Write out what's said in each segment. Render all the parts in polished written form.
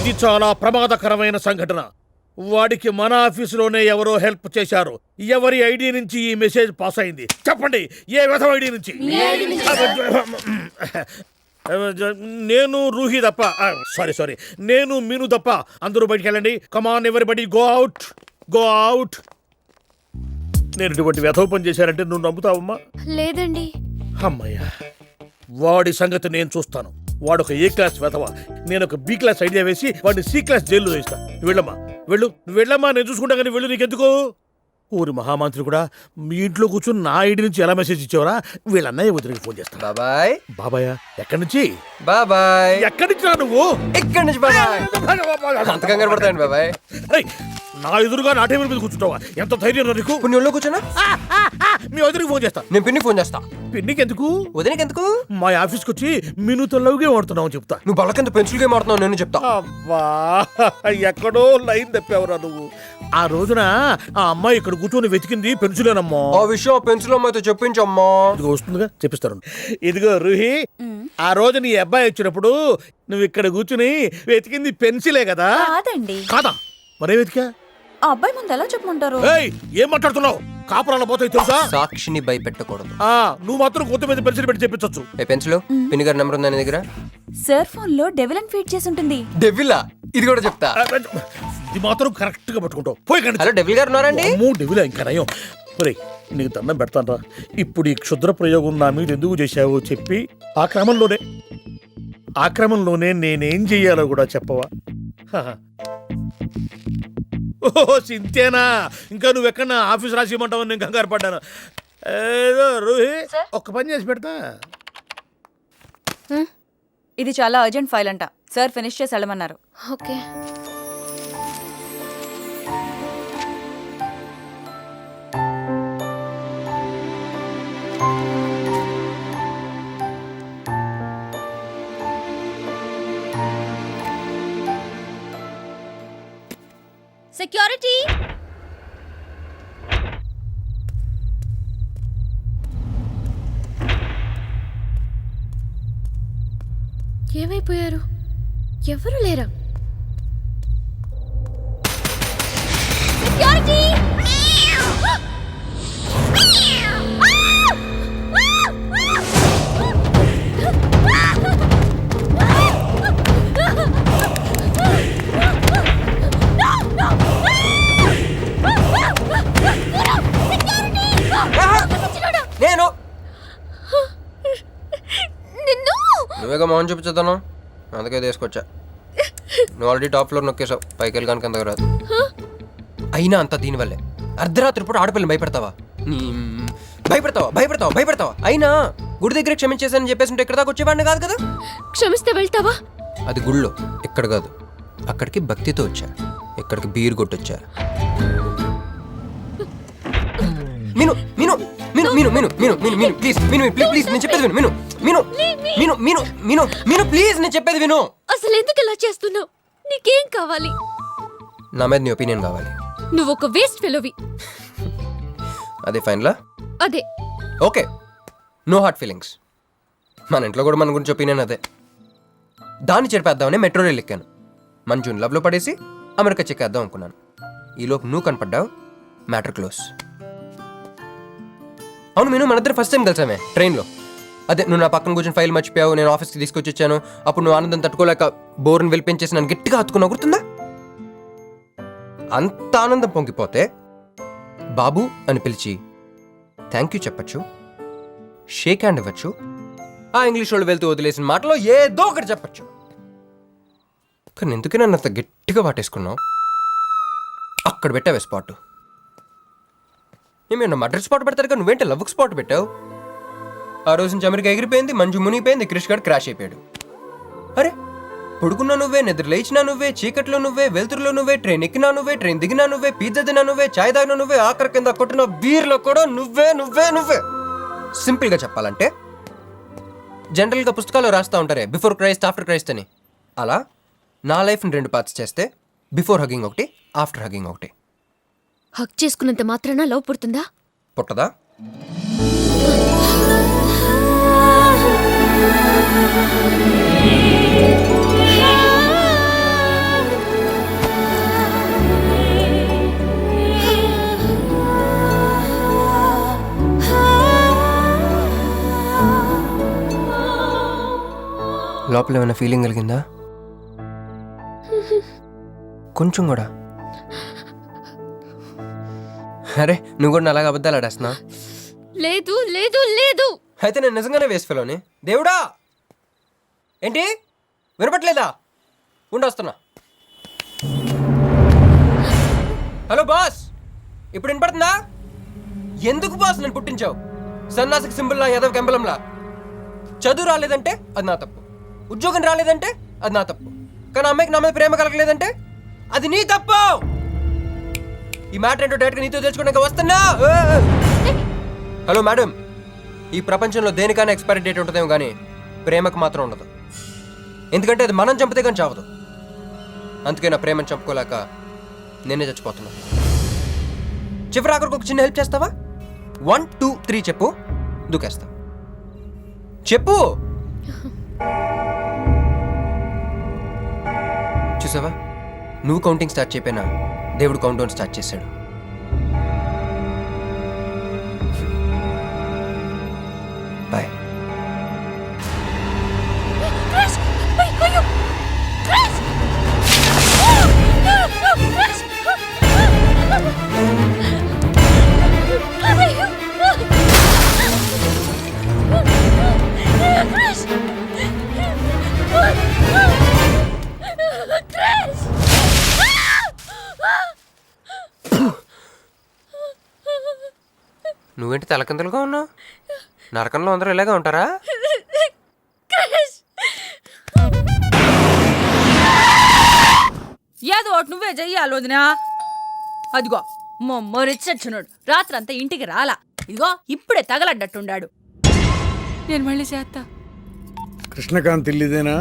ఇది చాలా ప్రమాదకరమైన సంఘటన. వాడికి మన ఆఫీసులోనే ఎవరో హెల్ప్ చేశారు. ఎవరి ఐడి నుంచి ఈ మెసేజ్ పాస్ అయింది చెప్పండి? ఏ విధం ఐడి నుంచి? నేను రూహి తప్ప, సారీ నేను మీను తప్ప. అందరూ బయటికి వెళ్ళండి. Come on everybody go out, go out. నేను ఇటువంటి వ్యథవ పని చేశారంటే నువ్వు నమ్ముతావమ్మా? లేదండి. అమ్మయ్యా, వాడి సంగతి నేను చూస్తాను. వాడు ఒక ఏ క్లాస్ వెధవ, నేను ఒక బి క్లాస్ ఐడియా వేసి వాడిని సి క్లాస్ జైల్లో వేస్తా. వెళ్ళమ్మా, వెళ్ళు, నువ్వు వెళ్ళమ్మా, నేను చూసుకుంటా. కానీ వెళ్ళు, నీకెందుకు? ఊరి మహామంత్రి కూడా మీ ఇంట్లో కూర్చొని నా ఐడి నుంచి ఎలా మెసేజ్ ఇచ్చేవరా? వీళ్ళన్నయ్య వదిలికి ఫోన్ చేస్తా. బాబాయ్. బాబాయ్ ఎక్కడి నుంచి? బాబాయ్ ఎక్కడి నుంచి రా నువ్వు? ఇక్కడి నుంచి బాబాయ్. అంత కంగారు పడతాయండి బాబాయ్. నా ఎదురుగా నా టేబుల్ మీద కూర్చుంటావా? ఎంత ధైర్యం నీకు? ఇప్పుడు నువ్వు కూర్చున్నా మీ వదిలికి ఫోన్ చేస్తా. నేను పిన్నికి ఫోన్ చేస్తా. పిన్నికి ఎందుకు? వదినకి ఎందుకు? మా ఆఫీస్కి వచ్చి మీనుతో లవ్గే వాడుతున్నావు చెప్తా. నువ్వు బలకంత పెన్సిల్ గేమ్ ఆడుతున్నావు నేను చెప్తా. అబ్బా, ఎక్కడో లైన్ తప్పావురా నువ్వు. ఆ రోజున ఆ అమ్మాయి ఇక్కడ కూర్చొని వెతికింది పెన్సిలేనమ్మా. ఆ విషయం పెన్సిల్ అమ్మాయితో చెప్పించమ్మా. ఇదిగో వస్తుందిగా, చెప్పిస్తారు. ఇదిగో రూహి, ఆ రోజు నీ అబ్బాయి వచ్చినప్పుడు నువ్వు ఇక్కడ కూర్చుని వెతికింది పెన్సిలే కదా? కాదండి. కాదా? మరే వెతికా? ఆ అబ్బాయి ముందు ఎలా చెప్పమంటారు? ఏం మాట్లాడుతున్నావు? కాపురాల పోతాయి తెలుసా? సాక్షిని భయపెట్టకూడదు. నువ్వు మాత్రం కొత్త మీద పెన్సిల్ పెట్టి చెప్పించొచ్చు. ఏ పెన్సిల్? పిన్ని గారి నెంబర్ ఉందా నీ దగ్గర? సార్ ఫోన్ లో డెవిల్ అని ఫీడ్ చేసి ఉంటుంది. డెవిలా? ఇది కూడా చెప్తా. ఇది మాత్రం కరెక్ట్ గా పట్టుకుంటావు. పోయి కండి. హలో డెవిల్ గారు ఉన్నారండి? డెవిలా? ఇంకా నయం. ఒరేయ్, నీకు దండం పెడతానరా. ఇప్పుడు ఈ క్షుద్ర ప్రయోగం నా మీద ఎందుకు చేశావో చెప్పి ఆ క్రమంలోనే నేనేం చెయ్యాలో కూడా చెప్పవా? ఓహో, సింతేనా? ఇంకా నువ్వెక్కడ ఆఫీస్ రాసి ఇవ్వమంటావు? నేను కంగారు పడ్డాను. ఏదో రూహి, ఒక్క పని చేసి పెడతా. ఇది చాలా అర్జెంట్ ఫైల్ అంట. సార్ ఫినిష్ చేసి వెళ్ళమన్నారు. ఓకే. సెక్యూరిటీ. ఏమైపోయారు? ఎవరు లేరా? సెక్యూరిటీ. నేను నిన్ను నువ్వేగా మోహన్ చూపించుతాను, అందుకే తీసుకొచ్చా. నువ్వు ఆల్రెడీ టాప్ ఫ్లోర్ నొక్కేసావు, పైకి వెళ్ళి కనుక అంతకు రాదు. అయినా అంతా దీనివల్లే. అర్ధరాత్రి పూట ఆడపిల్లని భయపెడతావా? భయపెడతావా? అయినా గుడి దగ్గర క్షమించేసానని చెప్పేసి ఉంటే ఇక్కడ దాకా వచ్చేవాడిని కాదు కదా. క్షమిస్తే వెళ్తావా? అది గుళ్ళో, ఇక్కడ కాదు. అక్కడికి భక్తితో వచ్చా, ఇక్కడికి బీరు కొట్టొచ్చా. మీను మీను మీను మీను మీను మీను మీను మీను ప్లీజ్, మీను ప్లీజ్ నేను చెప్పేది విను. మీను మీను మీను మీను మీను ప్లీజ్ నేను చెప్పేది విను. అసలు ఎందుకు ఇలా చేస్తున్నావు? నీకేం కావాలి? నా మీద నీ ఒపీనియన్ కావాలి. నువ్వు ఒక వేస్ట్ ఫెలోవి. అదే ఫైనలా? అదే. Okay, no heart feelings. మన ఇంట్లో కూడా మన గురించి ఒపీనియన్ అదే. దాన్ని చెరిపేద్దామని మెట్రో రైల్ ఎక్కాను. మంజుని లవ్లో పడేసి అమెరికా చెక్కేద్దాం అనుకున్నాను. ఈలోపు నువ్వు కనపడ్డావు, మ్యాటర్ క్లోజ్. అవును మీను, మన ఇద్దరు ఫస్ట్ టైం కలిసామే ట్రైన్లో. అదే నువ్వు నా పక్కన కూర్చొని ఫైల్ మర్చిపోయావు, నేను ఆఫీస్కి తీసుకొచ్చి వచ్చాను. అప్పుడు నువ్వు ఆనందం తట్టుకోలేక బోర్ని వెలిపించేసి నన్ను గట్టిగా హత్తుకున్నా, గుర్తుందా? అంత ఆనందం పొంగిపోతే బాబు అని పిలిచి థ్యాంక్ యూ చెప్పచ్చు, షేక్ హ్యాండ్ ఇవ్వచ్చు, ఆ ఇంగ్లీష్ వాళ్ళు వెళ్తూ వదిలేసిన మాటలో ఏదో ఒకటి చెప్పచ్చు. కానీ ఎందుకే నన్ను అంత గట్టిగా వాటేసుకున్నావు? అక్కడ పెట్టావే స్పాట్. ఏమన్నా మర్డర్ స్పాట్ పెడతారు కదా, నువ్వేంటి లవ్కి స్పాట్ పెట్టావు? ఆ రోజు నుంచి అమెరికా ఎగిరిపోయింది, మంజు మునిగిపోయింది, క్రిష్ గారు క్రాష్ అయిపోయాడు. అరే పడుకున్నా నువ్వే, నిద్ర లేచినా నువ్వే, చీకట్లో నువ్వే, వెలుతురులో నువ్వే, ట్రైన్ ఎక్కినా నువ్వే, ట్రైన్ దిగినా నువ్వే, పిజ్జా తిన్నా నువ్వే, చాయ్ తాగినా నువ్వే, ఆఖరి కింద కొట్టిన బీర్లో కూడా నువ్వే నువ్వే నువ్వే. సింపుల్గా చెప్పాలంటే జనరల్గా పుస్తకాల్లో రాస్తూ ఉంటారే బిఫోర్ క్రైస్ట్ ఆఫ్టర్ క్రైస్ట్ అని, అలా నా లైఫ్ని 2 పార్ట్స్ చేస్తే బిఫోర్ హగ్గింగ్ ఒకటి, ఆఫ్టర్ హగ్గింగ్ ఒకటి. హక్ చేసుకున్నంత మాత్రాన లవ్ పుడుతుందా? పుట్టదా? లోపల ఏమైనా ఫీలింగ్ కలిగిందా? కొంచెం కూడా? అరే నువ్వు కూడా అలాగ అబద్ధాలు ఆడేస్తున్నా? లేదు లేదు లేదు. అయితే నేను నిజంగానే వేస్ట్ ఫెలోని. దేవుడా, ఏంటి వినపట్లేదా? ఉండొస్తున్నా. హలో బాస్, ఇప్పుడు వినపడుతుందా? ఎందుకు బాస్ నన్ను పుట్టించావు? సన్నాసికి సింబల్లా, యాదవ్ గంబలంలా. చదువు రాలేదంటే అది నా తప్పు, ఉద్యోగం రాలేదంటే అది నా తప్పు, కానీ అమ్మాయికి నా మీద ప్రేమ కలగలేదంటే అది నీ తప్పు. ఈ మ్యాటర్ ఏంటో డైరెక్ట్గా నీతో తెలుసుకోవడానికి వస్తున్నా. హలో మేడం, ఈ ప్రపంచంలో దేనికైనా ఎక్స్పైరీ డేట్ ఉంటుందేమో కానీ ప్రేమకు మాత్రం ఉండదు. ఎందుకంటే అది మనం చంపితే కానీ చావదు. అందుకే నా ప్రేమను చంపుకోలేక నేనే చచ్చిపోతున్నా. చివరి ఆఖరికి ఒక చిన్న హెల్ప్ చేస్తావా? 1 2 3 చెప్పు, దూకేస్తా. చెప్పు. చూసావా, నువ్వు కౌంటింగ్ స్టార్ట్ చేయపోయినా దేవుడు కౌంట్ డౌన్ స్టార్ట్ చేశాడు. బాయ్. నువ్వేంటి తలకిందులుగా ఉన్నావు? నరకంలో అందరూ ఇలాగే ఉంటారా? ఏదో ఒకటి నువ్వే చెయ్యాలి వదినా. అదిగో మొమ్మరిచ్చచ్చున్నాడు, రాత్రంతా ఇంటికి రాలా. ఇదిగో ఇప్పుడే తగలడ్డట్టుండాడు. నేను మళ్ళీ చేస్తా. కృష్ణకాంత్ ఇల్లుదేనా?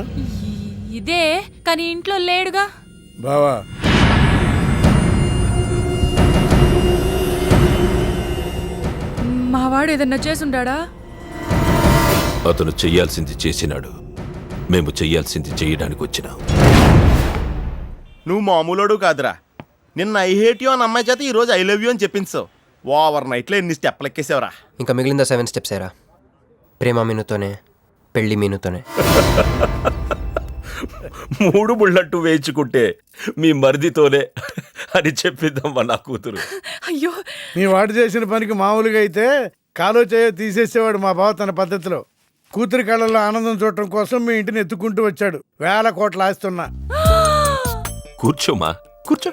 ఇదే, కానీ ఇంట్లో లేడుగా. బావా, మావాడు ఏదన్నా చేసుండాడా? అతను చెయ్యాల్సింది చేసినాడు, మేము చెయ్యాల్సింది చేయడానికి వచ్చినాం. నువ్వు మామూలుడు కాదురా. నిన్న ఐ హేట్ యూ అని అమ్మాయి చేత ఈరోజు ఐ లవ్ యూ అని చెప్పించావు. ఓవర్ నైట్లో ఎన్ని స్టెప్లు ఎక్కేసావురా. ఇంకా మిగిలిందా 7 స్టెప్స్ ఏరా? ప్రేమ మీనుతోనే, పెళ్లి మీనుతోనే. 3 బుల్లట్టు వేయించుకుంటే మీ మరిదితోనే అని చెప్పిద్దామా నా కూతురు. అయ్యో, మీ వాడు చేసిన పనికి మామూలుగా అయితే కాలో చేయో తీసేసేవాడు మా బావ తన పద్ధతిలో. కూతురి కళ్ళల్లో ఆనందం చూడటం కోసం మీ ఇంటిని ఎత్తుకుంటూ వచ్చాడు. 1000 కోట్లు ఆస్తున్నా. కూర్చోమా, కూర్చో.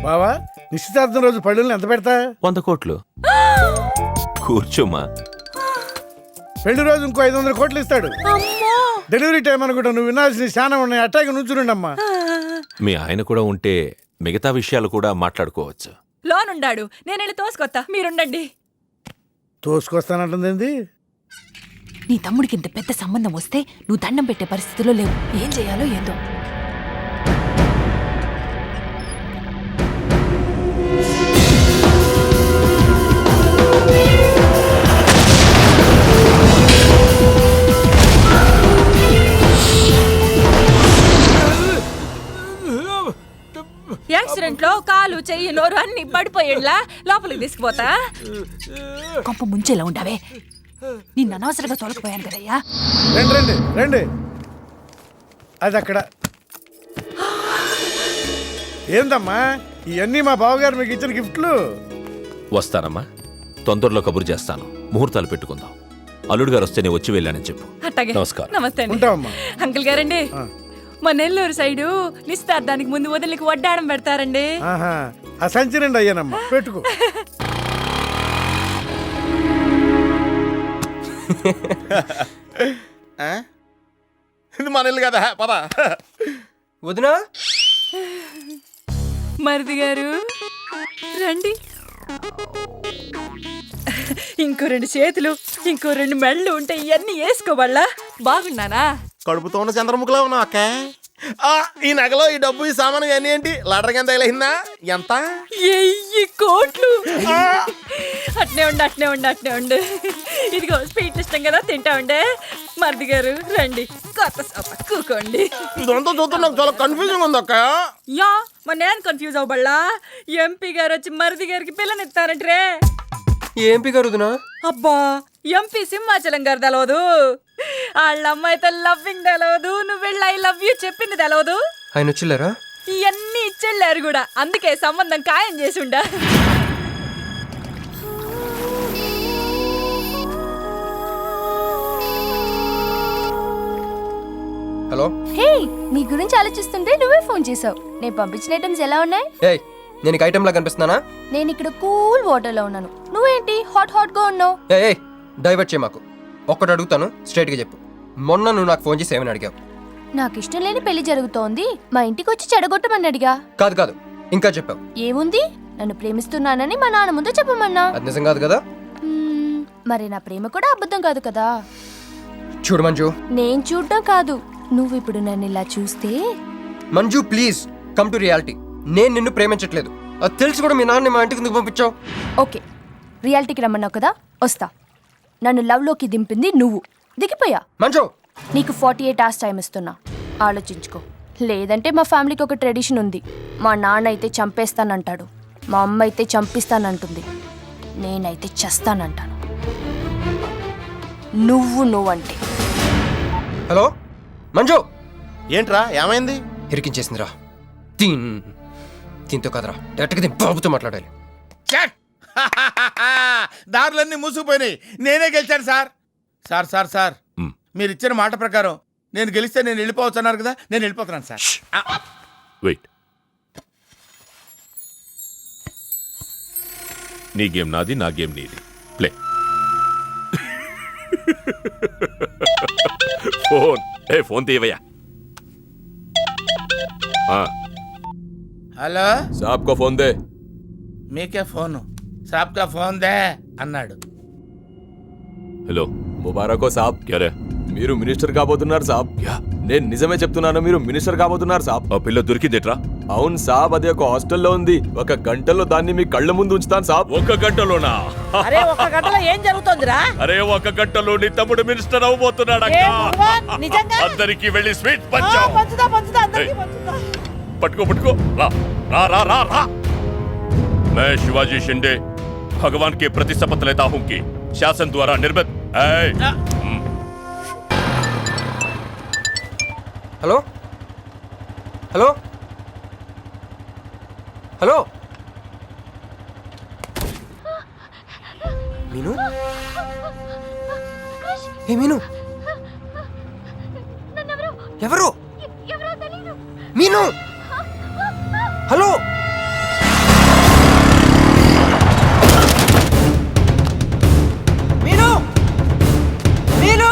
బావా, నిశ్చితార్థం రోజు పళ్ళుల్ని ఎంత పెడతా? 100 కోట్లు. కూర్చోమా. పెళ్లి రోజు ఇంకో 500 కోట్లు ఇస్తాడు. డెలివరీ టైం అనుకుంటా, నువ్వు వినాల్సిన చాలా ఉన్నాయి. అట్టాగే నుంచుండమ్మా. మీ ఆయన కూడా ఉంటే మిగతా విషయాలు కూడా మాట్లాడుకోవచ్చు. లోనుండాడు, నేను వెళ్ళి తోసుకొత్తా, మీరుండండి. తోసుకొస్తానంటుంది. నీ తమ్ముడికి ఇంత పెద్ద సంబంధం వస్తే నువ్వు దండం పెట్టే పరిస్థితిలో లేవు. ఏం చేయాలో ఏందో. యాక్సిడెంట్ లో కాలు, చెయ్యి, నోరు అన్ని పడిపోయేలా లోపలికి తీసుకుపోతా. కొంప ముంచేలా ఉండవే. నిన్ను అనవసరంగా తోలకపోయాను కదయ్యా. రండి రండి రండి. అది అక్కడ. ఏందమ్మా ఇవన్నీ మా బావగారు మీకు ఇచ్చిన గిఫ్ట్లు? వస్తానమ్మా, తొందరలో కబురు చేస్తాను. ముహూర్తాలు పెట్టుకుందాం. అల్లుడు గారు వస్తే నేను వచ్చి వెళ్ళానని చెప్పు. అట్టాగే. నమస్కారం. నమస్తే అండి. ఉంటావమ్మా. అంకుల్ గారండి, మా నెల్లూరు సైడు నిశ్చితార్థానికి ముందు వదిలికి వడ్డాడం పెడతారండి. ఆహా, ఆ సంచి నిండి అయ్యానమ్మా, పెట్టుకో. ఇది మన ఇల్లు కదా, పద. వదినా, మరిది గారు రండి. ఇంకో 2 చేతులు, ఇంకో 2 మెళ్ళు ఉంటే ఇవన్నీ వేసుకోవాలా? బాగున్నానా? కడుపుతో ఉన్న చంద్రముఖిలో ఉన్నావు అక్క. ఈ నగలో ఈ డబ్బు ఈ సామాను ఇవన్నీ ఏంటి? లాటరీ కింద తగిలిందా? ఎంత? 1000 కోట్లు. అట్నే ఉండు, అట్నే ఉండు, అట్నే ఉండు. ఇదిగో స్వీట్ ఇష్టం కదా, తింటా ఉండే. మరిది గారు రండి, కొత్త సోఫ కూకోండి. ఇదంతా చూస్తే నాకు చాలా కన్ఫ్యూజింగ్ ఉంది అక్క. యా, మరి నేను కన్ఫ్యూజ్ అవ్వబల్లా. ఎంపీ గారు వచ్చి మరిది గారికి పిల్లనిస్తారంటే. ఏ ఎంపీ గారు వదినా? అబ్బా, ఎంపీ సింహాచలం గారు తెలవదు. వాళ్ళ అమ్మాయితో లవ్వింగ్ తెలవదు, నువ్వు వెళ్ళి ఐ లవ్ యూ చెప్పింది తెలవదు. ఆయన వచ్చిల్లారా? ఇవన్నీ ఇచ్చెళ్ళారు కూడా, అందుకే సంబంధం ఖాయం చేసి ఉండా. హలో. హే, నీ గురించి ఆలోచిస్తుంటే నువ్వే ఫోన్ చేసావు. నేను పంపించిన ఐటమ్స్ ఎలా ఉన్నాయి? ఏయ్, నేను నీకు ఐటెంలా కనిపిస్తున్నానా? నేను ఇక్కడ కూల్ వాటర్ లో ఉన్నాను, నువ్వేంటి హాట్ హాట్ గా ఉన్నావు? ఏయ్ డైవర్ట్ చేయ మాకు. ఒక్కటి అడుగుతాను, స్ట్రైట్ గా చెప్పు. మొన్న నువ్వు నాకు ఫోన్ చేసి ఏమని అడిగావు? నాకు ఇష్టం లేని పెళ్లి జరుగుతోంది, మా ఇంటికి వచ్చి చెడగొట్టమని అడిగా. కాదు కాదు, ఇంకా చెప్పావు. ఏముంది, నన్ను ప్రేమిస్తున్నానని మా నాన్న ముందు చెప్పమన్నా. అది నిజం కాదు కదా? మరి నా ప్రేమ కూడా అబద్ధం కాదు కదా? చూడు మంజు. నేను చూడడం కాదు, నువ్వు ఇప్పుడు నన్ను ఇలా చూస్తే. Manju please come to reality. నేను నిన్ను ప్రేమించట్లేదు, అది తెలిసి కూడా మీ నాన్న మా ఇంటికి ఎందుకు పంపించావు? ఓకే, రియాలిటీకి రమ్మన్నావు కదా, వస్తా. నన్ను లవ్ లోకి దింపింది నువ్వు, దిగిపోయా. మంజు నీకు 48 hours టైం ఇస్తున్నా, ఆలోచించుకో. లేదంటే మా ఫ్యామిలీకి ఒక ట్రెడిషన్ ఉంది, మా నాన్న అయితే చంపేస్తానంటాడు, మా అమ్మ అయితే చంపిస్తానంటుంది, నేనైతే చస్తానంటాను. నువ్వంటే. హలో మంజు. ఏంట్రా ఏమైంది? ఇరికించేసిందిరా. దీంతో కదరా, డైరెక్ట్గా దీని బాబుతో మాట్లాడాలి. చెక్. దారులన్నీ మూసుకుపోయినాయి, నేనే గెలిచాను సార్. సార్ సార్ సార్, మీరు ఇచ్చిన మాట ప్రకారం నేను గెలిస్తే నేను వెళ్ళిపోవచ్చు అన్నారు కదా, నేను వెళ్ళిపోతున్నాను సార్. వెయిట్. నీ గేమ్ నాది, నా గేమ్ నీది. ప్లే. ఫోన్ తీయవయ్యా. హలో, సాబ్ కో ఫోన్ దే. మీకే ఫోను, సాబ్కా ఫోన్ దే అన్నాడు. హలో. ముబారకో సాబ్. క్యారే? మీరు మినిస్టర్ కాబోతున్నారు సాబ్. నేను నిజమే చెప్తున్నాను, మీరు మినిస్టర్ కాబోతున్నారు సాబ్. ఆ పిల్ల దొరికిందేట్రా? అవును సాబ్, అది ఒక హాస్టల్లో ఉంది. 1 గంటలో దాన్ని మీ కళ్ళ ముందు ఉంచుతాను సాబ్. 1 గంటలోనా? అరే 1 గంటలో ఏం జరుగుతుందిరా? అరే 1 గంటలో నీ తమ్ముడు మినిస్టర్ అవబోతున్నాడు. ఏ భగవాన్, నిజంగా? అందరికి వెళ్ళి స్వీట్ పంచు. పంచుదా అందరికీ పంచుదా. పట్టుకో పట్టుకో. రా రా రా రా రా. मैं शिवाजी शिंदे भगवान के प्रति शपथ लेता हूं कि शासन द्वारा निर्मित హలో హలో హలో. మీను? ఏ మీను? ఎవరు? మీను? హలో. మీను? మీను?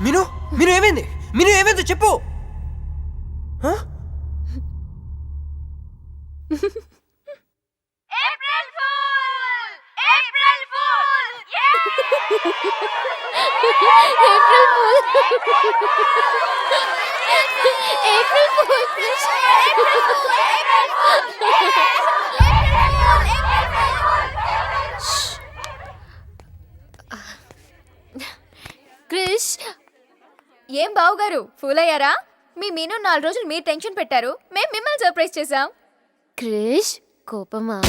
మీను? మీను ఏమైంది? మీను ఏమైంది చెప్పు. క్రిష్, ఏం బావుగారు ఫూల్ అయ్యారా? మీ మీను 4 రోజులు మీరు టెన్షన్ పెట్టారు, మేము మిమ్మల్ని సర్ప్రైజ్ చేసాం. క్రిష్ కోపమా?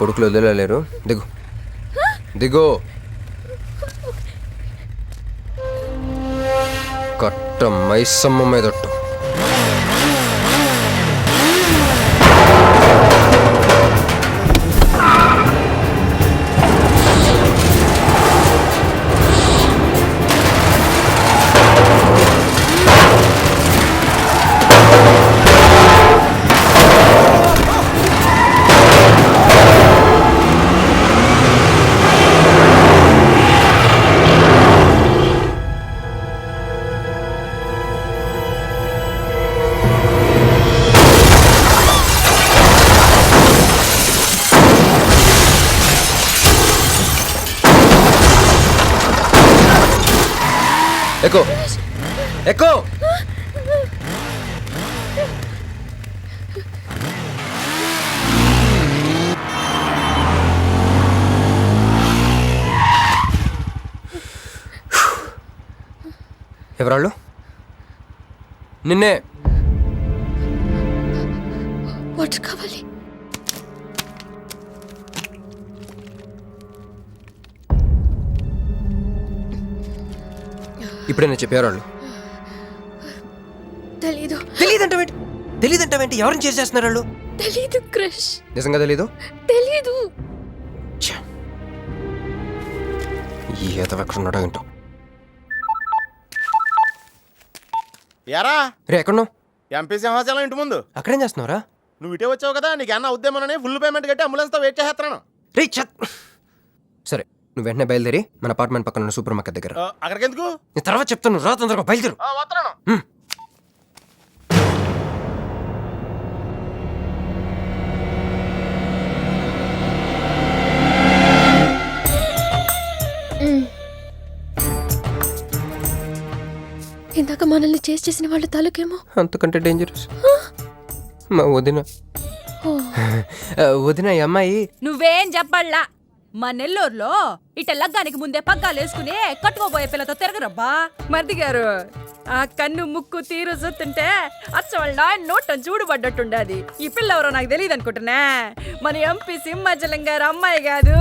కొడుకులు వదిలేలేరు. దిగు దిగు. కట్ట మైసమ్మ మీదట్టు. ఎక్కు ఎక్కు. ఎవరాళ్ళు? నిన్నే. వాటర్ కావాలి. ఇప్పుడే నేను చెప్పేవాళ్ళు. తెలీదు. తెలీదంటావేంటి? ఎవరిని చేసేస్తున్నారు వాళ్ళు? తెలీదు క్రష్. నిజంగా తెలీదు? తెలీదు. ఈ ఏదో ఎక్కడ ఉన్నాడో ఏంటో. ఎరా రే ఎక్కడున్నావు? ఎంపీ సింహాచలం ఇంటి ముందు. అక్కడేం చేస్తున్నావురా? నువ్వు ఇటే వచ్చావు కదా, నీకు ఏమన్నా ఉద్యమనని ఫుల్ పేమెంట్ కట్టి అంబులెన్స్తో వెయిట్ చేస్తున్నాను. రే చత్. సరే నువ్వు వెంటనే బయలుదేరి మన అపార్ట్మెంట్ పక్కన ఉన్న సూపర్ మార్కెట్ దగ్గర. అక్కడికి ఎందుకు? నేను తర్వాత చెప్తాను, రా తొందరగా బయలుదేరు. వస్తున్నాను. ఇందాక మనల్ని చేసిన వాళ్ళ తాలూకేమో. అంతకంటే డేంజరస్ మా వదిన. వదిన ఈ అమ్మాయి. నువ్వేం చెప్పాలా? మా నెల్లూరులో ఇట లగ్గానికి ముందే పగ్గాలు వేసుకుని కట్టుకోబోయే పిల్లతో తిరగరబ్బా. మరిది గారు ఆ కన్ను ముక్కు తీరు చూస్తుంటే అచ్చ వాళ్ళ నాయన నోటం చూడుబడ్డట్టుండది. ఈ పిల్ల ఎవరో నాకు తెలియదు అనుకుంటున్నా. మన ఎంపీ సింహాచలం గారు అమ్మాయి కాదు,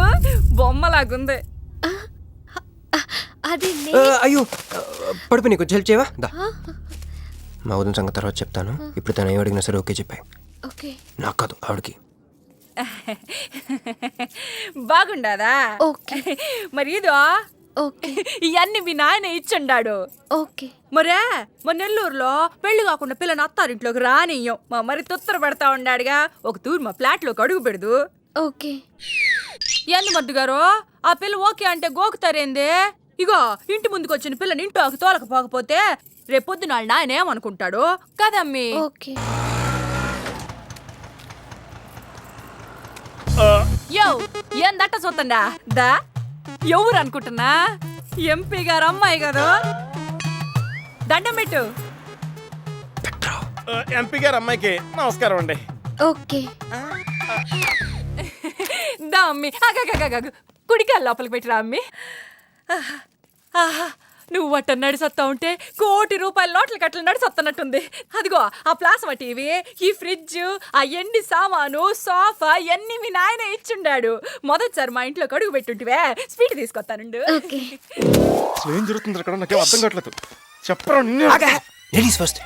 బొమ్మలాగుంది. అది అయ్యో పడిపోయి నీకు హెల్ప్ చేయవా? దా మా వదిన సంగతి తర్వాత చెప్తాను. ఇప్పుడు తను ఏం అడిగినా సరే ఓకే చెప్పాయి. ఓకే. నాకు కాదు ఆవిడకి. బాగుండాదా? ఓకే. మరి ఇదో ఓకే. ఇవన్నీ మీ నాయన ఇచ్చుండాడు. ఓకే. మరే మా నెల్లూరులో పెళ్లి కాకుండా పిల్లని అత్తారింట్లోకి రానియ్యం. మా మరి తొత్తర పడతా ఉండాడుగా. ఒక తూరు మా ఫ్లాట్లోకి అడుగు పెడదు. ఓకే. ఎందు మద్దు గారు ఆ పిల్ల ఓకే అంటే గోకుతారేంది? ఇగో ఇంటి ముందుకు వచ్చిన పిల్లని ఇంట్లోకి తోలకపోకపోతే రేపొద్దున వాళ్ళ నాయన ఏమనుకుంటాడు కదమ్మీ? ఓకే. యో ఏం దట్ట చూతండా దా ఎవరు అనుకుంటున్నా? ఎంపీ గారు అమ్మాయి కదా. దండం పెట్టు. ఎంపీ గారు అమ్మాయికి నమస్కారం అండి. ఓకే. దా అమ్మి కుడికాయ లోపలికి పెట్టిరా అమ్మి. నువ్వు అట్ట నడిసొత్తా ఉంటే ₹1 కోటి నోట్ల కట్టలు నడిసొత్తనట్టుంది. అదిగో ఆ ప్లాస్మా టీవీ, ఈ ఫ్రిడ్జ్, ఆ ఎండి సామాను, సోఫా ఎన్ని మీ నాయన ఇచ్చుండాడు. మొదటిసారి మా ఇంట్లో కడుగు పెట్టుంటివే స్వీట్ తీసుకొస్తానుండు. ఏం జరుగుతుంది అక్కడ? నాకేం అర్థం కావట్లేదు. చెప్పరా. Ladies first.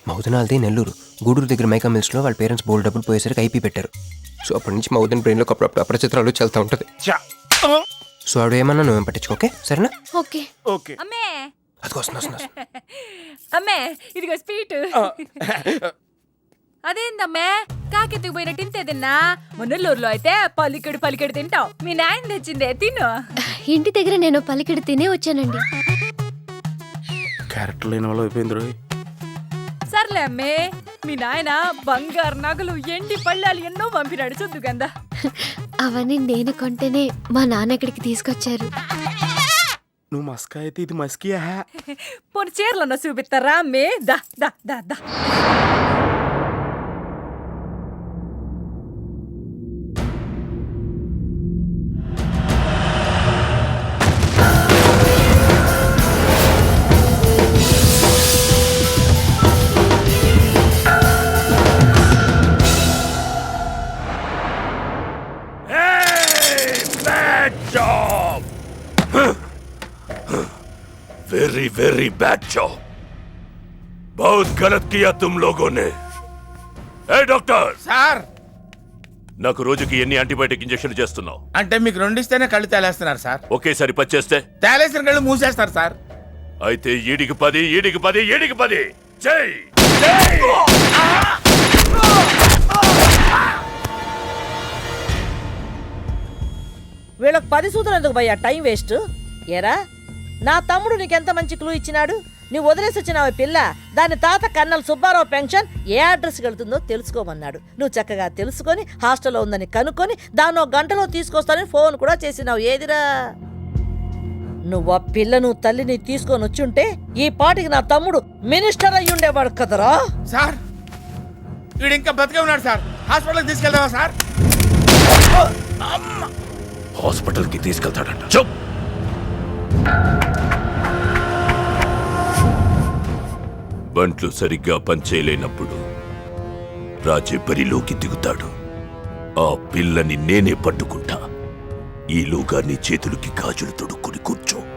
మా వదినాలది నెల్లూరు. గూడూరు దగ్గర మైకా మిల్స్లో వాళ్ళ పేరెంట్స్ బోల్డ్ డబ్బులు పోయేసరికి ఐపీ పెట్టారు. సో అప్పటి నుంచి మా వదిన బ్రెయిన్లో అప్పుడప్పుడు అపరిచిత్రాలు చల్తా ఉంటుంది. సో ఆవిడ ఏమన్నా నువ్వేం పట్టించుకో. ఓకే సరేనా? ఓకే. ఓకే. అమ్మే అదిగో వస్తున్నా. అమ్మే ఇదిగో స్వీట్. అదేందమ్మే కాకెత్తుకు పోయినట్టు ఇంతే తిన్నా? మున్నెల్లూరులో అయితే పలికెడు తింటావు. మీ నాయన తెచ్చిందే తిను. ఇంటి దగ్గర నేను పలికిడి తినే వచ్చానండి. క్యారెక్టర్ లేని వాళ్ళు అయిపోయింది. సర్లే అమ్మే, మీ నాయన బంగారు నగలు ఎండి పళ్ళాలు ఎన్నో పంపినాడు చూద్దు గందా. అవన్నీ నేను కొంటేనే మా నాన్న ఇక్కడికి తీసుకొచ్చారు. నువ్వు మస్కా అయితే ఇది మస్కియా? పోనీ చీరలన్నా చూపిస్తారా అమ్మే? దా దా దా దా. वेरी वेरी बैड जॉब बहुत गलत किया तुम लोगों ने ए डॉक्टर సార్ నాకు రోజుకి ఎన్ని యాంటీబయాటిక్ ఇంజెక్షన్లు చేస్తున్నావు అంటే మీకు రెండు ఇస్తేనే కళ్ళు తేలేస్తున్నారు సార్ ఒకేసారి పచ్చేస్తే తేలేసిన కళ్ళు మూసేస్తారు సార్ అయితే ఈడికి 10 ఈడికి 10 ఈడికి 10 జై వీళ్ళకి 10 సూత్రం ఎందుకు భయ్యా టైం వేస్ట్ ఏరా నా తమ్ముడు నీకెంత మంచి క్లూ ఇచ్చినాడు నువ్వు వదిలేసి వచ్చినావు పిల్ల దాని తాత కన్నల్ సుబ్బారావు పెన్షన్ ఏ అడ్రస్కి వెళ్తుందో తెలుసుకోమన్నాడు నువ్వు చక్కగా తెలుసుకొని హాస్టల్లో ఉందని కనుక్కొని దాన్ని ఒక గంటలో తీసుకొస్తానని ఫోన్ కూడా చేసినావు ఏదిరా నువ్వు ఆ పిల్లను తల్లిని తీసుకొని వచ్చుంటే ఈ పాటికి నా తమ్ముడు మినిస్టర్ అయ్యి ఉండేవాడు కదరా సార్ వీడు ఇంకా బతికే ఉన్నాడు సార్ హాస్పిటల్కి తీసుకెళ్దామా సార్ హాస్పిటల్ కి తీసుకెళ్తాడంట చూప్ బంట్లు సరిగ్గా పనిచేయలేనప్పుడు రాజే బరిలోకి దిగుతాడు ఆ పిల్లని నేనే పట్టుకుంటా ఈలోగా నీ చేతులకి గాజులు తొడుక్కుని కూర్చో